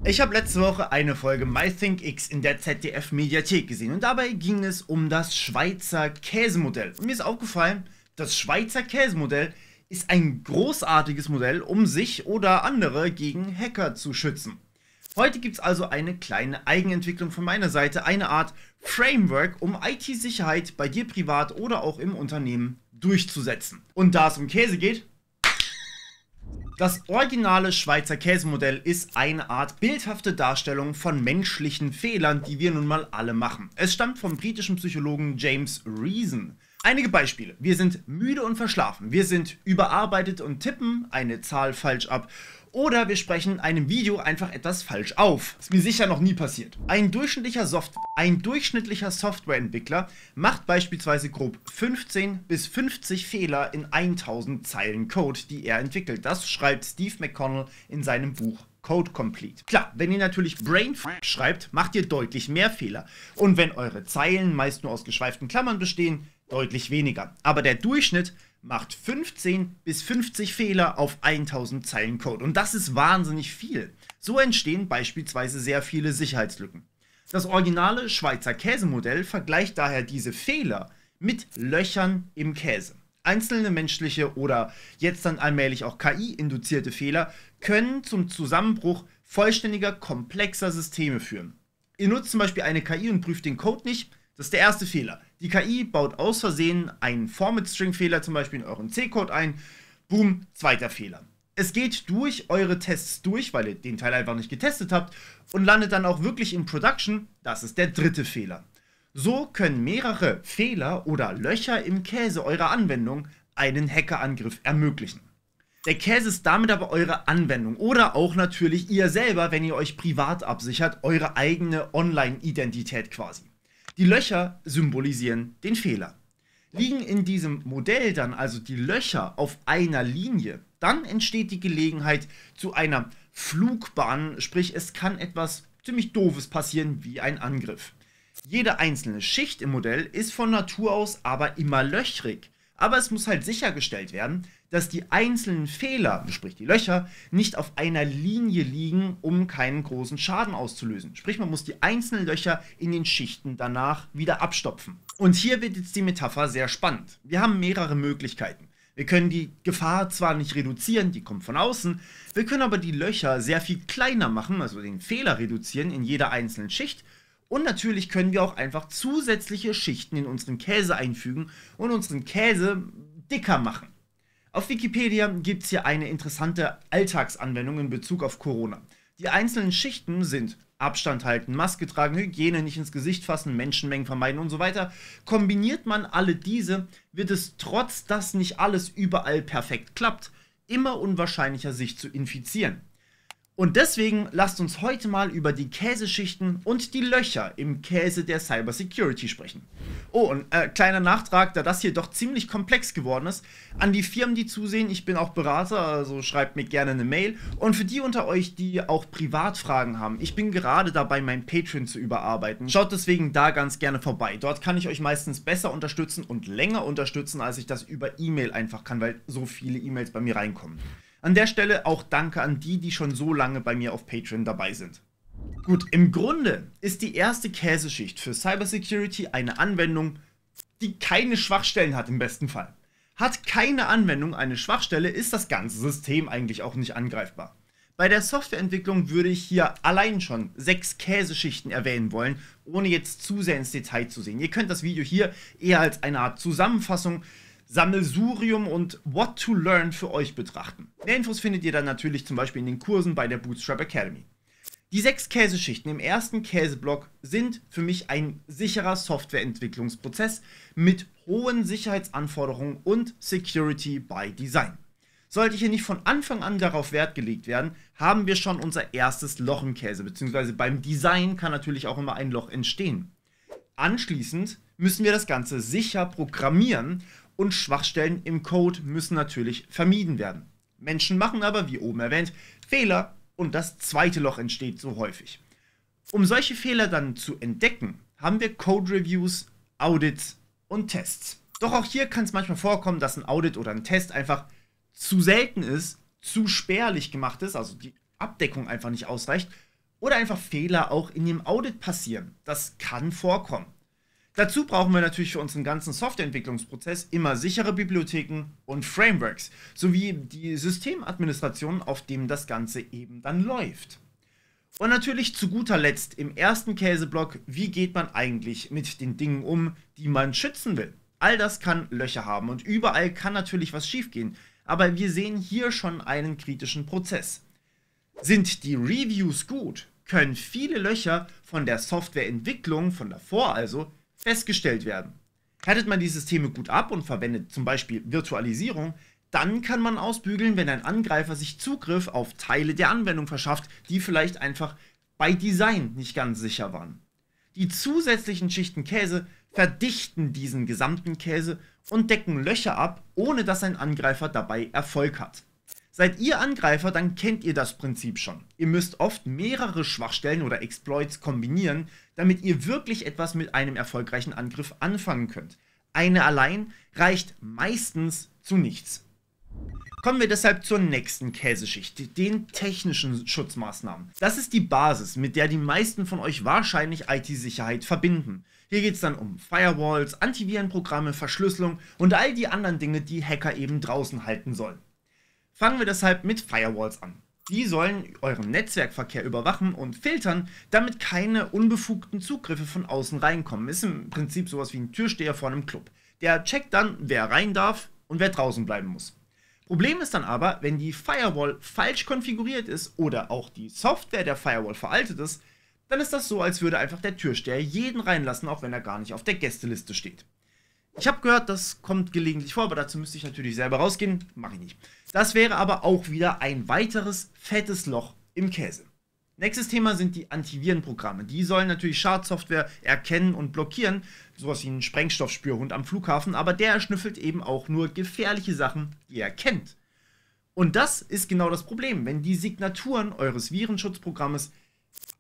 Ich habe letzte Woche eine Folge MyThinkX in der ZDF-Mediathek gesehen und dabei ging es um das Schweizer Käsemodell. Und mir ist aufgefallen, das Schweizer Käsemodell ist ein großartiges Modell, um sich oder andere gegen Hacker zu schützen. Heute gibt es also eine kleine Eigenentwicklung von meiner Seite, eine Art Framework, um IT-Sicherheit bei dir privat oder auch im Unternehmen durchzusetzen. Und da es um Käse geht, das originale Schweizer Käsemodell ist eine Art bildhafte Darstellung von menschlichen Fehlern, die wir nun mal alle machen. Es stammt vom britischen Psychologen James Reason. Einige Beispiele: Wir sind müde und verschlafen, wir sind überarbeitet und tippen eine Zahl falsch ab oder wir sprechen in einem Video einfach etwas falsch auf. Ist mir sicher noch nie passiert. Ein durchschnittlicher Softwareentwickler macht beispielsweise grob 15 bis 50 Fehler in 1000 Zeilen Code, die er entwickelt. Das schreibt Steve McConnell in seinem Buch Code Complete. Klar, wenn ihr natürlich Brainfuck schreibt, macht ihr deutlich mehr Fehler. Und wenn eure Zeilen meist nur aus geschweiften Klammern bestehen, deutlich weniger. Aber der Durchschnitt macht 15 bis 50 Fehler auf 1000 Zeilen Code. Und das ist wahnsinnig viel. So entstehen beispielsweise sehr viele Sicherheitslücken. Das originale Schweizer Käsemodell vergleicht daher diese Fehler mit Löchern im Käse. Einzelne menschliche oder jetzt dann allmählich auch KI-induzierte Fehler können zum Zusammenbruch vollständiger, komplexer Systeme führen. Ihr nutzt zum Beispiel eine KI und prüft den Code nicht. Das ist der erste Fehler. Die KI baut aus Versehen einen Format-String-Fehler zum Beispiel in euren C-Code ein. Boom, zweiter Fehler. Es geht durch eure Tests durch, weil ihr den Teil einfach nicht getestet habt und landet dann auch wirklich in Production. Das ist der dritte Fehler. So können mehrere Fehler oder Löcher im Käse eurer Anwendung einen Hackerangriff ermöglichen. Der Käse ist damit aber eure Anwendung oder auch natürlich ihr selber, wenn ihr euch privat absichert, eure eigene Online-Identität quasi. Die Löcher symbolisieren den Fehler. Liegen in diesem Modell dann also die Löcher auf einer Linie, dann entsteht die Gelegenheit zu einer Flugbahn, sprich es kann etwas ziemlich Doofes passieren wie ein Angriff. Jede einzelne Schicht im Modell ist von Natur aus aber immer löchrig. Aber es muss halt sichergestellt werden, dass die einzelnen Fehler, sprich die Löcher, nicht auf einer Linie liegen, um keinen großen Schaden auszulösen. Sprich, man muss die einzelnen Löcher in den Schichten danach wieder abstopfen. Und hier wird jetzt die Metapher sehr spannend. Wir haben mehrere Möglichkeiten. Wir können die Gefahr zwar nicht reduzieren, die kommt von außen, wir können aber die Löcher sehr viel kleiner machen, also den Fehler reduzieren in jeder einzelnen Schicht. Und natürlich können wir auch einfach zusätzliche Schichten in unseren Käse einfügen und unseren Käse dicker machen. Auf Wikipedia gibt es hier eine interessante Alltagsanwendung in Bezug auf Corona. Die einzelnen Schichten sind Abstand halten, Maske tragen, Hygiene, nicht ins Gesicht fassen, Menschenmengen vermeiden und so weiter. Kombiniert man alle diese, wird es trotz dass nicht alles überall perfekt klappt, immer unwahrscheinlicher sich zu infizieren. Und deswegen lasst uns heute mal über die Käseschichten und die Löcher im Käse der Cybersecurity sprechen. Oh, und kleiner Nachtrag, da das hier doch ziemlich komplex geworden ist, an die Firmen, die zusehen, ich bin auch Berater, also schreibt mir gerne eine Mail. Und für die unter euch, die auch Privatfragen haben, ich bin gerade dabei, mein Patreon zu überarbeiten. Schaut deswegen da ganz gerne vorbei. Dort kann ich euch meistens besser unterstützen und länger unterstützen, als ich das über E-Mail einfach kann, weil so viele E-Mails bei mir reinkommen. An der Stelle auch danke an die, die schon so lange bei mir auf Patreon dabei sind. Gut, im Grunde ist die erste Käseschicht für Cybersecurity eine Anwendung, die keine Schwachstellen hat im besten Fall. Hat keine Anwendung eine Schwachstelle, ist das ganze System eigentlich auch nicht angreifbar. Bei der Softwareentwicklung würde ich hier allein schon 6 Käseschichten erwähnen wollen, ohne jetzt zu sehr ins Detail zu sehen. Ihr könnt das Video hier eher als eine Art Zusammenfassung, Sammelsurium und What to Learn für euch betrachten. Mehr Infos findet ihr dann natürlich zum Beispiel in den Kursen bei der Bootstrap Academy. Die 6 Käseschichten im ersten Käseblock sind für mich ein sicherer Softwareentwicklungsprozess mit hohen Sicherheitsanforderungen und Security by Design. Sollte hier nicht von Anfang an darauf Wert gelegt werden, haben wir schon unser erstes Loch im Käse, beziehungsweise beim Design kann natürlich auch immer ein Loch entstehen. Anschließend müssen wir das Ganze sicher programmieren und Schwachstellen im Code müssen natürlich vermieden werden. Menschen machen aber, wie oben erwähnt, Fehler und das zweite Loch entsteht so häufig. Um solche Fehler dann zu entdecken, haben wir Code-Reviews, Audits und Tests. Doch auch hier kann es manchmal vorkommen, dass ein Audit oder ein Test einfach zu selten ist, zu spärlich gemacht ist, also die Abdeckung einfach nicht ausreicht oder einfach Fehler auch in dem Audit passieren. Das kann vorkommen. Dazu brauchen wir natürlich für unseren ganzen Softwareentwicklungsprozess immer sichere Bibliotheken und Frameworks, sowie die Systemadministration, auf dem das Ganze eben dann läuft. Und natürlich zu guter Letzt im ersten Käseblock, wie geht man eigentlich mit den Dingen um, die man schützen will. All das kann Löcher haben und überall kann natürlich was schiefgehen, aber wir sehen hier schon einen kritischen Prozess. Sind die Reviews gut, können viele Löcher von der Softwareentwicklung, von davor also, festgestellt werden. Härtet man die Systeme gut ab und verwendet zum Beispiel Virtualisierung, dann kann man ausbügeln, wenn ein Angreifer sich Zugriff auf Teile der Anwendung verschafft, die vielleicht einfach bei Design nicht ganz sicher waren. Die zusätzlichen Schichten Käse verdichten diesen gesamten Käse und decken Löcher ab, ohne dass ein Angreifer dabei Erfolg hat. Seid ihr Angreifer, dann kennt ihr das Prinzip schon. Ihr müsst oft mehrere Schwachstellen oder Exploits kombinieren, damit ihr wirklich etwas mit einem erfolgreichen Angriff anfangen könnt. Eine allein reicht meistens zu nichts. Kommen wir deshalb zur nächsten Käseschicht, den technischen Schutzmaßnahmen. Das ist die Basis, mit der die meisten von euch wahrscheinlich IT-Sicherheit verbinden. Hier geht es dann um Firewalls, Antivirenprogramme, Verschlüsselung und all die anderen Dinge, die Hacker eben draußen halten sollen. Fangen wir deshalb mit Firewalls an. Die sollen euren Netzwerkverkehr überwachen und filtern, damit keine unbefugten Zugriffe von außen reinkommen. Ist im Prinzip sowas wie ein Türsteher vor einem Club. Der checkt dann, wer rein darf und wer draußen bleiben muss. Problem ist dann aber, wenn die Firewall falsch konfiguriert ist oder auch die Software der Firewall veraltet ist, dann ist das so, als würde einfach der Türsteher jeden reinlassen, auch wenn er gar nicht auf der Gästeliste steht. Ich habe gehört, das kommt gelegentlich vor, aber dazu müsste ich natürlich selber rausgehen, mache ich nicht. Das wäre aber auch wieder ein weiteres fettes Loch im Käse. Nächstes Thema sind die Antivirenprogramme. Die sollen natürlich Schadsoftware erkennen und blockieren, sowas wie ein Sprengstoffspürhund am Flughafen, aber der erschnüffelt eben auch nur gefährliche Sachen, die er kennt. Und das ist genau das Problem, wenn die Signaturen eures Virenschutzprogrammes,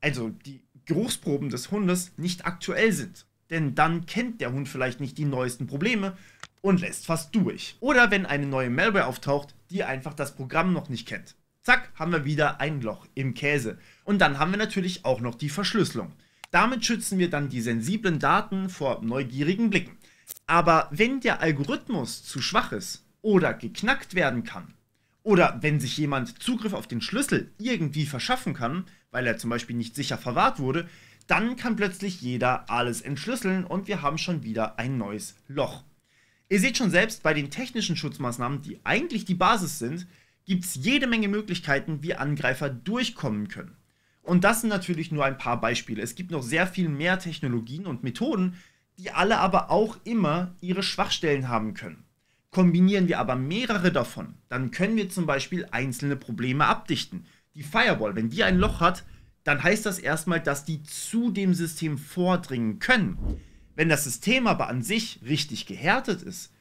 also die Geruchsproben des Hundes, nicht aktuell sind. Denn dann kennt der Hund vielleicht nicht die neuesten Probleme und lässt fast durch. Oder wenn eine neue Malware auftaucht, die einfach das Programm noch nicht kennt. Zack, haben wir wieder ein Loch im Käse. Und dann haben wir natürlich auch noch die Verschlüsselung. Damit schützen wir dann die sensiblen Daten vor neugierigen Blicken. Aber wenn der Algorithmus zu schwach ist oder geknackt werden kann, oder wenn sich jemand Zugriff auf den Schlüssel irgendwie verschaffen kann, weil er zum Beispiel nicht sicher verwahrt wurde, dann kann plötzlich jeder alles entschlüsseln und wir haben schon wieder ein neues Loch. Ihr seht schon selbst, bei den technischen Schutzmaßnahmen, die eigentlich die Basis sind, gibt es jede Menge Möglichkeiten, wie Angreifer durchkommen können. Und das sind natürlich nur ein paar Beispiele. Es gibt noch sehr viel mehr Technologien und Methoden, die alle aber auch immer ihre Schwachstellen haben können. Kombinieren wir aber mehrere davon, dann können wir zum Beispiel einzelne Probleme abdichten. Die Firewall, wenn die ein Loch hat, dann heißt das erstmal, dass die zu dem System vordringen können. Wenn das System aber an sich richtig gehärtet ist,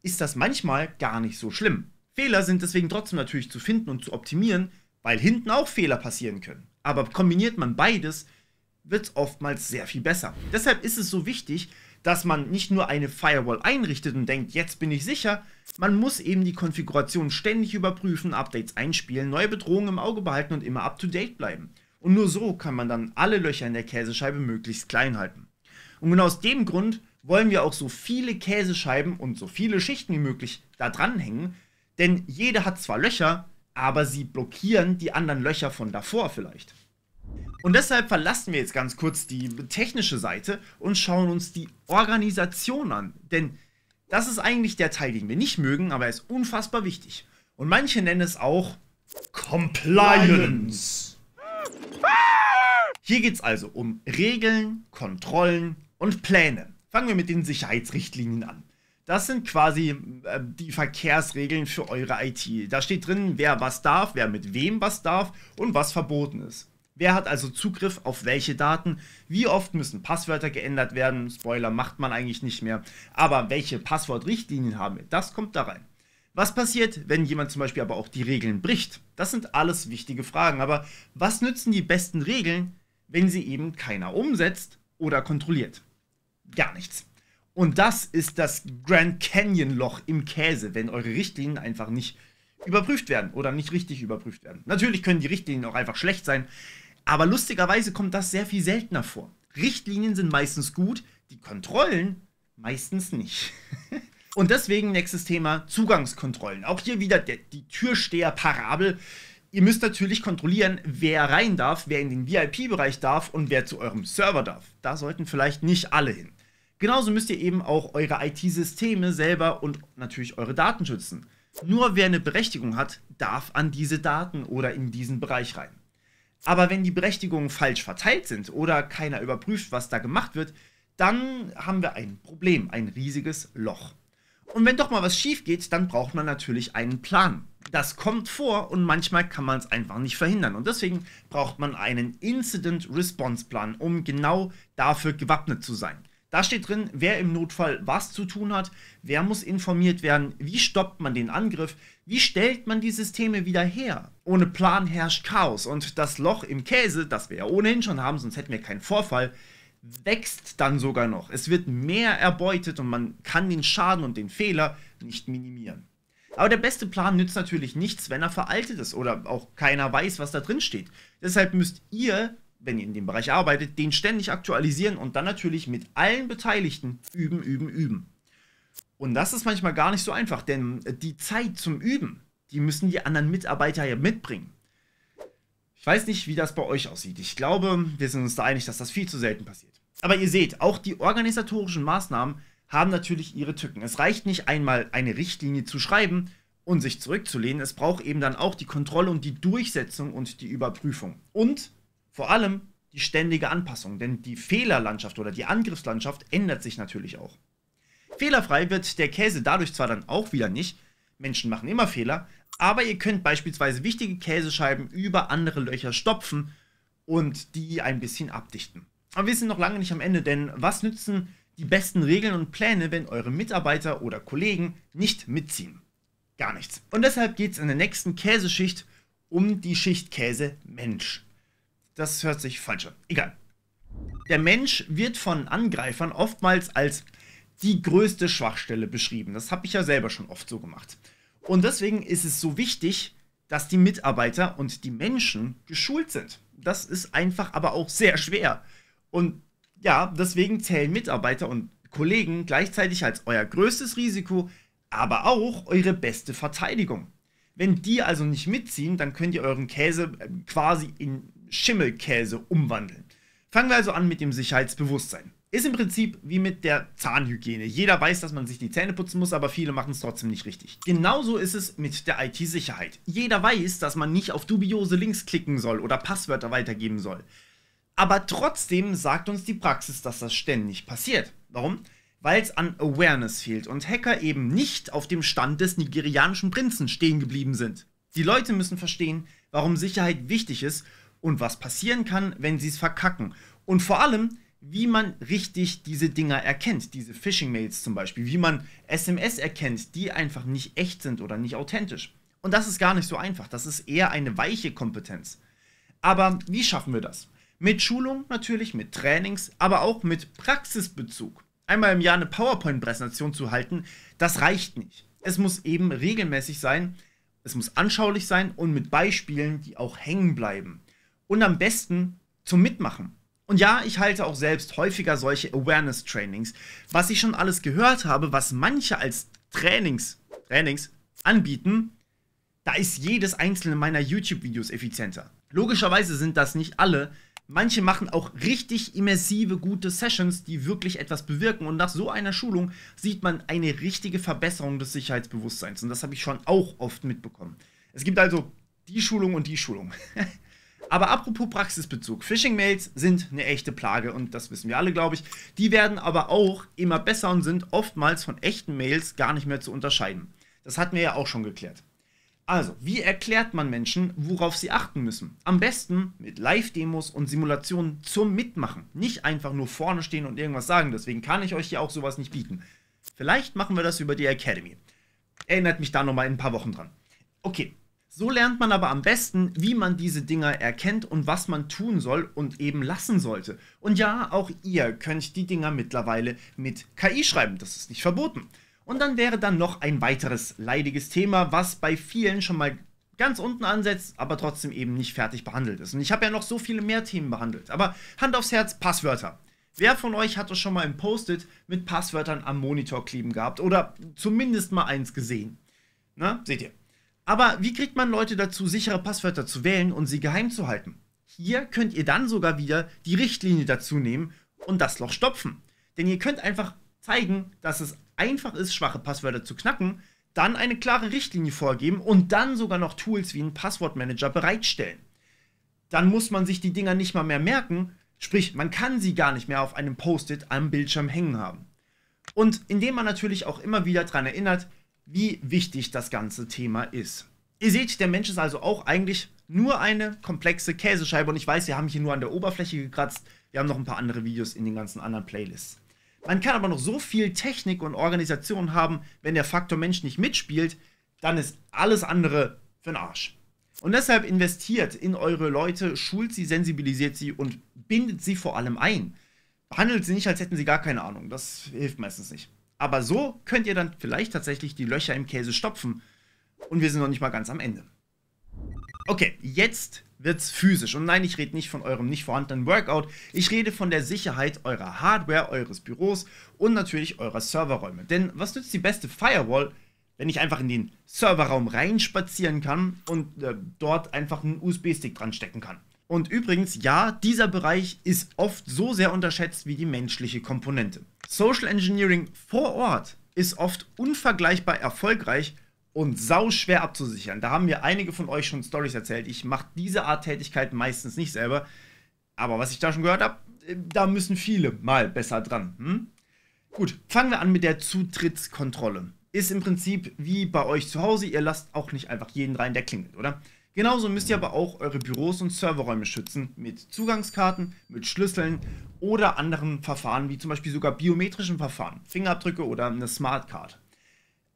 ist das manchmal gar nicht so schlimm. Fehler sind deswegen trotzdem natürlich zu finden und zu optimieren, weil hinten auch Fehler passieren können. Aber kombiniert man beides, wird es oftmals sehr viel besser. Deshalb ist es so wichtig, dass man nicht nur eine Firewall einrichtet und denkt, jetzt bin ich sicher, man muss eben die Konfiguration ständig überprüfen, Updates einspielen, neue Bedrohungen im Auge behalten und immer up-to-date bleiben. Und nur so kann man dann alle Löcher in der Käsescheibe möglichst klein halten. Und genau aus dem Grund wollen wir auch so viele Käsescheiben und so viele Schichten wie möglich da dranhängen, denn jede hat zwar Löcher, aber sie blockieren die anderen Löcher von davor vielleicht. Und deshalb verlassen wir jetzt ganz kurz die technische Seite und schauen uns die Organisation an. Denn das ist eigentlich der Teil, den wir nicht mögen, aber er ist unfassbar wichtig. Und manche nennen es auch Compliance. Hier geht es also um Regeln, Kontrollen und Pläne. Fangen wir mit den Sicherheitsrichtlinien an. Das sind quasi die Verkehrsregeln für eure IT. Da steht drin, wer was darf, wer mit wem was darf und was verboten ist. Wer hat also Zugriff auf welche Daten? Wie oft müssen Passwörter geändert werden? Spoiler, macht man eigentlich nicht mehr. Aber welche Passwortrichtlinien haben wir? Das kommt da rein. Was passiert, wenn jemand zum Beispiel aber auch die Regeln bricht? Das sind alles wichtige Fragen. Aber was nützen die besten Regeln, wenn sie eben keiner umsetzt oder kontrolliert? Gar nichts. Und das ist das Grand Canyon Loch im Käse, wenn eure Richtlinien einfach nicht überprüft werden oder nicht richtig überprüft werden. Natürlich können die Richtlinien auch einfach schlecht sein, Aber lustigerweise kommt das sehr viel seltener vor. Richtlinien sind meistens gut, die Kontrollen meistens nicht. Und deswegen nächstes Thema, Zugangskontrollen. Auch hier wieder die Türsteher-Parabel. Ihr müsst natürlich kontrollieren, wer rein darf, wer in den VIP-Bereich darf und wer zu eurem Server darf. Da sollten vielleicht nicht alle hin. Genauso müsst ihr eben auch eure IT-Systeme selber und natürlich eure Daten schützen. Nur wer eine Berechtigung hat, darf an diese Daten oder in diesen Bereich rein. Aber wenn die Berechtigungen falsch verteilt sind oder keiner überprüft, was da gemacht wird, dann haben wir ein Problem, ein riesiges Loch. Und wenn doch mal was schief geht, dann braucht man natürlich einen Plan. Das kommt vor und manchmal kann man es einfach nicht verhindern. Und deswegen braucht man einen Incident-Response-Plan, um genau dafür gewappnet zu sein. Da steht drin, wer im Notfall was zu tun hat, wer muss informiert werden, wie stoppt man den Angriff, wie stellt man die Systeme wieder her. Ohne Plan herrscht Chaos und das Loch im Käse, das wir ja ohnehin schon haben, sonst hätten wir keinen Vorfall, wächst dann sogar noch. Es wird mehr erbeutet und man kann den Schaden und den Fehler nicht minimieren. Aber der beste Plan nützt natürlich nichts, wenn er veraltet ist oder auch keiner weiß, was da drin steht. Deshalb müsst ihr, wenn ihr in dem Bereich arbeitet, den ständig aktualisieren und dann natürlich mit allen Beteiligten üben, üben, üben. Und das ist manchmal gar nicht so einfach, denn die Zeit zum Üben, die müssen die anderen Mitarbeiter ja mitbringen. Ich weiß nicht, wie das bei euch aussieht. Ich glaube, wir sind uns da einig, dass das viel zu selten passiert. Aber ihr seht, auch die organisatorischen Maßnahmen haben natürlich ihre Tücken. Es reicht nicht einmal, eine Richtlinie zu schreiben und sich zurückzulehnen. Es braucht eben dann auch die Kontrolle und die Durchsetzung und die Überprüfung. Und vor allem die ständige Anpassung, denn die Fehlerlandschaft oder die Angriffslandschaft ändert sich natürlich auch. Fehlerfrei wird der Käse dadurch zwar dann auch wieder nicht, Menschen machen immer Fehler, aber ihr könnt beispielsweise wichtige Käsescheiben über andere Löcher stopfen und die ein bisschen abdichten. Aber wir sind noch lange nicht am Ende, denn was nützen die besten Regeln und Pläne, wenn eure Mitarbeiter oder Kollegen nicht mitziehen? Gar nichts. Und deshalb geht es in der nächsten Käseschicht um die Schicht Käse Mensch. Das hört sich falsch an. Egal. Der Mensch wird von Angreifern oftmals als die größte Schwachstelle beschrieben. Das habe ich ja selber schon oft so gemacht. Und deswegen ist es so wichtig, dass die Mitarbeiter und die Menschen geschult sind. Das ist einfach aber auch sehr schwer. Und ja, deswegen zählen Mitarbeiter und Kollegen gleichzeitig als euer größtes Risiko, aber auch eure beste Verteidigung. Wenn die also nicht mitziehen, dann könnt ihr euren Käse quasi in Schimmelkäse umwandeln. Fangen wir also an mit dem Sicherheitsbewusstsein. Ist im Prinzip wie mit der Zahnhygiene. Jeder weiß, dass man sich die Zähne putzen muss, aber viele machen es trotzdem nicht richtig. Genauso ist es mit der IT-Sicherheit. Jeder weiß, dass man nicht auf dubiose Links klicken soll oder Passwörter weitergeben soll. Aber trotzdem sagt uns die Praxis, dass das ständig passiert. Warum? Weil es an Awareness fehlt und Hacker eben nicht auf dem Stand des nigerianischen Prinzen stehen geblieben sind. Die Leute müssen verstehen, warum Sicherheit wichtig ist und was passieren kann, wenn sie es verkacken. Und vor allem, wie man richtig diese Dinger erkennt, diese Phishing-Mails zum Beispiel, wie man SMS erkennt, die einfach nicht echt sind oder nicht authentisch. Und das ist gar nicht so einfach, das ist eher eine weiche Kompetenz. Aber wie schaffen wir das? Mit Schulung natürlich, mit Trainings, aber auch mit Praxisbezug. Einmal im Jahr eine PowerPoint-Präsentation zu halten, das reicht nicht. Es muss eben regelmäßig sein, es muss anschaulich sein und mit Beispielen, die auch hängen bleiben. Und am besten zum Mitmachen. Und ja, ich halte auch selbst häufiger solche Awareness-Trainings. Was ich schon alles gehört habe, was manche als Trainings anbieten, da ist jedes einzelne meiner YouTube-Videos effizienter. Logischerweise sind das nicht alle. Manche machen auch richtig immersive, gute Sessions, die wirklich etwas bewirken. Und nach so einer Schulung sieht man eine richtige Verbesserung des Sicherheitsbewusstseins. Und das habe ich schon auch oft mitbekommen. Es gibt also die Schulung und die Schulung. Aber apropos Praxisbezug, Phishing-Mails sind eine echte Plage und das wissen wir alle, glaube ich. Die werden aber auch immer besser und sind oftmals von echten Mails gar nicht mehr zu unterscheiden. Das hatten wir ja auch schon geklärt. Also, wie erklärt man Menschen, worauf sie achten müssen? Am besten mit Live-Demos und Simulationen zum Mitmachen. Nicht einfach nur vorne stehen und irgendwas sagen, deswegen kann ich euch hier auch sowas nicht bieten. Vielleicht machen wir das über die Academy. Erinnert mich da nochmal in ein paar Wochen dran. Okay. So lernt man aber am besten, wie man diese Dinger erkennt und was man tun soll und eben lassen sollte. Und ja, auch ihr könnt die Dinger mittlerweile mit KI schreiben, das ist nicht verboten. Und dann wäre dann noch ein weiteres leidiges Thema, was bei vielen schon mal ganz unten ansetzt, aber trotzdem eben nicht fertig behandelt ist. Und ich habe ja noch so viele mehr Themen behandelt. Aber Hand aufs Herz, Passwörter. Wer von euch hat schon mal ein Post-it mit Passwörtern am Monitor kleben gehabt oder zumindest mal eins gesehen? Na, seht ihr. Aber wie kriegt man Leute dazu, sichere Passwörter zu wählen und sie geheim zu halten? Hier könnt ihr dann sogar wieder die Richtlinie dazu nehmen und das Loch stopfen. Denn ihr könnt einfach zeigen, dass es einfach ist, schwache Passwörter zu knacken, dann eine klare Richtlinie vorgeben und dann sogar noch Tools wie einen Passwortmanager bereitstellen. Dann muss man sich die Dinger nicht mal mehr merken, sprich, man kann sie gar nicht mehr auf einem Post-it am Bildschirm hängen haben. Und indem man natürlich auch immer wieder daran erinnert, wie wichtig das ganze Thema ist. Ihr seht, der Mensch ist also auch eigentlich nur eine komplexe Käsescheibe und ich weiß, wir haben hier nur an der Oberfläche gekratzt, wir haben noch ein paar andere Videos in den ganzen anderen Playlists. Man kann aber noch so viel Technik und Organisation haben, wenn der Faktor Mensch nicht mitspielt, dann ist alles andere für den Arsch. Und deshalb investiert in eure Leute, schult sie, sensibilisiert sie und bindet sie vor allem ein. Behandelt sie nicht, als hätten sie gar keine Ahnung, das hilft meistens nicht. Aber so könnt ihr dann vielleicht tatsächlich die Löcher im Käse stopfen und wir sind noch nicht mal ganz am Ende. Okay, jetzt wird's physisch. Und nein, ich rede nicht von eurem nicht vorhandenen Workout. Ich rede von der Sicherheit eurer Hardware, eures Büros und natürlich eurer Serverräume. Denn was nützt die beste Firewall, wenn ich einfach in den Serverraum reinspazieren kann und dort einfach einen USB-Stick dran stecken kann? Und übrigens, ja, dieser Bereich ist oft so sehr unterschätzt wie die menschliche Komponente. Social Engineering vor Ort ist oft unvergleichbar erfolgreich und sauschwer abzusichern. Da haben mir einige von euch schon Storys erzählt. Ich mache diese Art Tätigkeit meistens nicht selber. Aber was ich da schon gehört habe, da müssen viele mal besser dran. Gut, fangen wir an mit der Zutrittskontrolle. Ist im Prinzip wie bei euch zu Hause. Ihr lasst auch nicht einfach jeden rein, der klingelt, oder? Genauso müsst ihr aber auch eure Büros und Serverräume schützen. Mit Zugangskarten, mit Schlüsseln oder anderen Verfahren, wie zum Beispiel sogar biometrischen Verfahren. Fingerabdrücke oder eine Smartcard.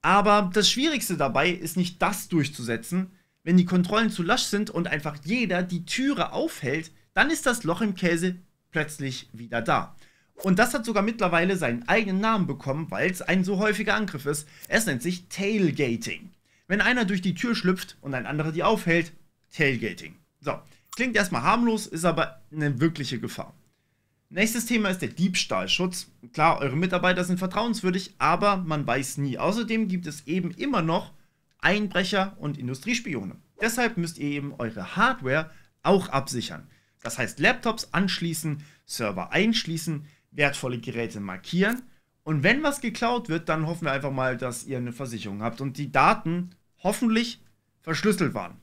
Aber das Schwierigste dabei ist nicht das durchzusetzen. Wenn die Kontrollen zu lasch sind und einfach jeder die Türe aufhält, dann ist das Loch im Käse plötzlich wieder da. Und das hat sogar mittlerweile seinen eigenen Namen bekommen, weil es ein so häufiger Angriff ist. Es nennt sich Tailgating. Wenn einer durch die Tür schlüpft und ein anderer die aufhält, Tailgating. So, klingt erstmal harmlos, ist aber eine wirkliche Gefahr. Nächstes Thema ist der Diebstahlschutz. Klar, eure Mitarbeiter sind vertrauenswürdig, aber man weiß nie. Außerdem gibt es eben immer noch Einbrecher und Industriespione. Deshalb müsst ihr eben eure Hardware auch absichern. Das heißt, Laptops anschließen, Server einschließen, wertvolle Geräte markieren. Und wenn was geklaut wird, dann hoffen wir einfach mal, dass ihr eine Versicherung habt und die Daten hoffentlich verschlüsselt waren.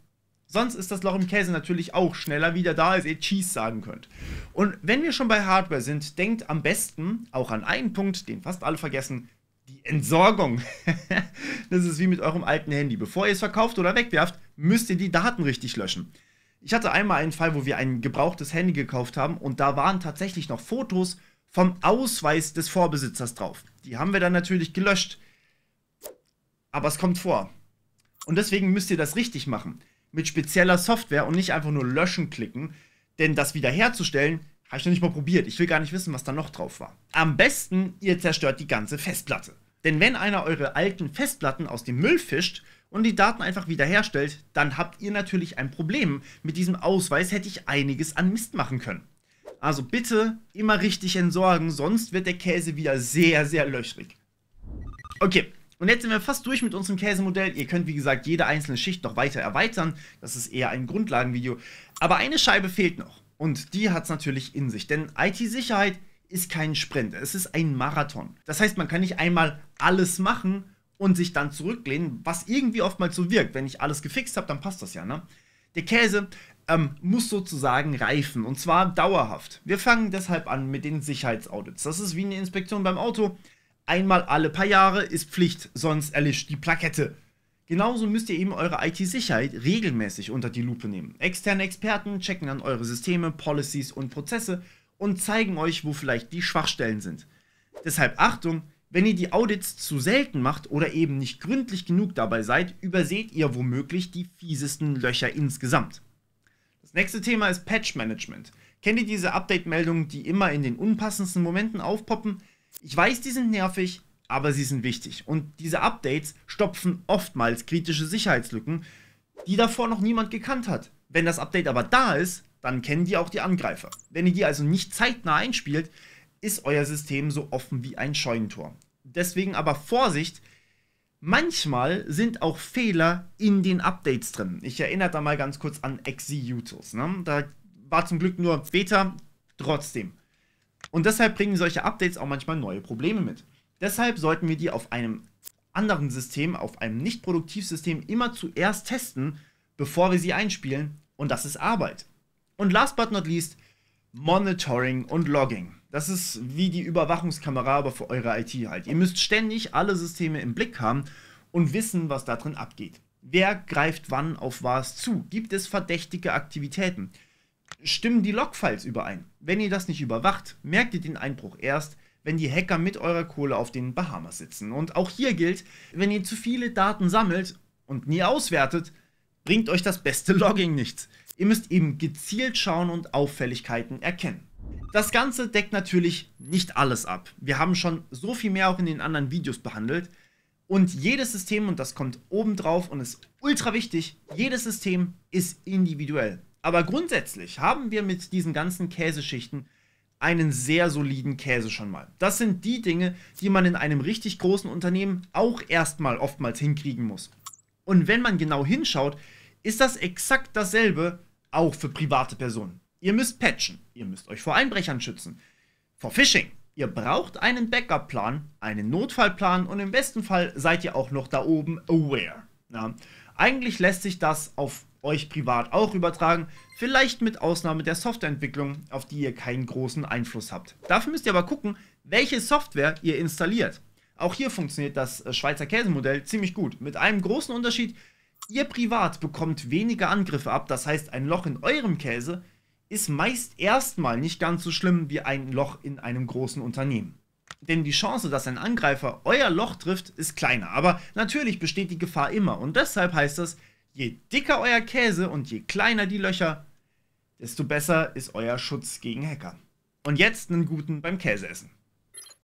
Sonst ist das Loch im Käse natürlich auch schneller wieder da, als ihr Cheese sagen könnt. Und wenn wir schon bei Hardware sind, denkt am besten auch an einen Punkt, den fast alle vergessen, die Entsorgung. Das ist wie mit eurem alten Handy. Bevor ihr es verkauft oder wegwerft, müsst ihr die Daten richtig löschen. Ich hatte einmal einen Fall, wo wir ein gebrauchtes Handy gekauft haben und da waren tatsächlich noch Fotos vom Ausweis des Vorbesitzers drauf. Die haben wir dann natürlich gelöscht. Aber es kommt vor. Und deswegen müsst ihr das richtig machen. Mit spezieller Software und nicht einfach nur löschen klicken. Denn das wiederherzustellen, habe ich noch nicht mal probiert. Ich will gar nicht wissen, was da noch drauf war. Am besten, ihr zerstört die ganze Festplatte. Denn wenn einer eure alten Festplatten aus dem Müll fischt und die Daten einfach wiederherstellt, dann habt ihr natürlich ein Problem. Mit diesem Ausweis hätte ich einiges an Mist machen können. Also bitte immer richtig entsorgen, sonst wird der Käse wieder sehr, sehr löchrig. Okay, und jetzt sind wir fast durch mit unserem Käsemodell. Ihr könnt, wie gesagt, jede einzelne Schicht noch weiter erweitern. Das ist eher ein Grundlagenvideo. Aber eine Scheibe fehlt noch. Und die hat es natürlich in sich. Denn IT-Sicherheit ist kein Sprint. Es ist ein Marathon. Das heißt, man kann nicht einmal alles machen und sich dann zurücklehnen, was irgendwie oftmals so wirkt. Wenn ich alles gefixt habe, dann passt das ja, ne? Der Käse muss sozusagen reifen. Und zwar dauerhaft. Wir fangen deshalb an mit den Sicherheitsaudits. Das ist wie eine Inspektion beim Auto. Einmal alle paar Jahre ist Pflicht, sonst erlischt die Plakette. Genauso müsst ihr eben eure IT-Sicherheit regelmäßig unter die Lupe nehmen. Externe Experten checken dann eure Systeme, Policies und Prozesse und zeigen euch, wo vielleicht die Schwachstellen sind. Deshalb Achtung, wenn ihr die Audits zu selten macht oder eben nicht gründlich genug dabei seid, überseht ihr womöglich die fiesesten Löcher insgesamt. Das nächste Thema ist Patch-Management. Kennt ihr diese Update-Meldungen, die immer in den unpassendsten Momenten aufpoppen? Ich weiß, die sind nervig, aber sie sind wichtig. Und diese Updates stopfen oftmals kritische Sicherheitslücken, die davor noch niemand gekannt hat. Wenn das Update aber da ist, dann kennen die auch die Angreifer. Wenn ihr die also nicht zeitnah einspielt, ist euer System so offen wie ein Scheunentor. Deswegen aber Vorsicht, manchmal sind auch Fehler in den Updates drin. Ich erinnere da mal ganz kurz an Exeutils. Ne? Da war zum Glück nur Beta, trotzdem. Und deshalb bringen solche Updates auch manchmal neue Probleme mit. Deshalb sollten wir die auf einem anderen System, auf einem Nicht-Produktivsystem immer zuerst testen, bevor wir sie einspielen. Und das ist Arbeit. Und last but not least, Monitoring und Logging. Das ist wie die Überwachungskamera, aber für eure IT halt. Ihr müsst ständig alle Systeme im Blick haben und wissen, was da drin abgeht. Wer greift wann auf was zu? Gibt es verdächtige Aktivitäten? Stimmen die Logfiles überein? Wenn ihr das nicht überwacht, merkt ihr den Einbruch erst, wenn die Hacker mit eurer Kohle auf den Bahamas sitzen. Und auch hier gilt, wenn ihr zu viele Daten sammelt und nie auswertet, bringt euch das beste Logging nichts. Ihr müsst eben gezielt schauen und Auffälligkeiten erkennen. Das Ganze deckt natürlich nicht alles ab. Wir haben schon so viel mehr auch in den anderen Videos behandelt. Und jedes System, und das kommt oben drauf und ist ultra wichtig, jedes System ist individuell. Aber grundsätzlich haben wir mit diesen ganzen Käseschichten einen sehr soliden Käse schon mal. Das sind die Dinge, die man in einem richtig großen Unternehmen auch erstmal oftmals hinkriegen muss. Und wenn man genau hinschaut, ist das exakt dasselbe auch für private Personen. Ihr müsst patchen, ihr müsst euch vor Einbrechern schützen, vor Phishing. Ihr braucht einen Backup-Plan, einen Notfallplan und im besten Fall seid ihr auch noch da oben aware. Ja, eigentlich lässt sich das auf euch privat auch übertragen, vielleicht mit Ausnahme der Softwareentwicklung, auf die ihr keinen großen Einfluss habt. Dafür müsst ihr aber gucken, welche Software ihr installiert. Auch hier funktioniert das Schweizer Käsemodell ziemlich gut, mit einem großen Unterschied: Ihr privat bekommt weniger Angriffe ab, das heißt, ein Loch in eurem Käse ist meist erstmal nicht ganz so schlimm wie ein Loch in einem großen Unternehmen. Denn die Chance, dass ein Angreifer euer Loch trifft, ist kleiner, aber natürlich besteht die Gefahr immer und deshalb heißt das, je dicker euer Käse und je kleiner die Löcher, desto besser ist euer Schutz gegen Hacker. Und jetzt einen guten beim Käseessen.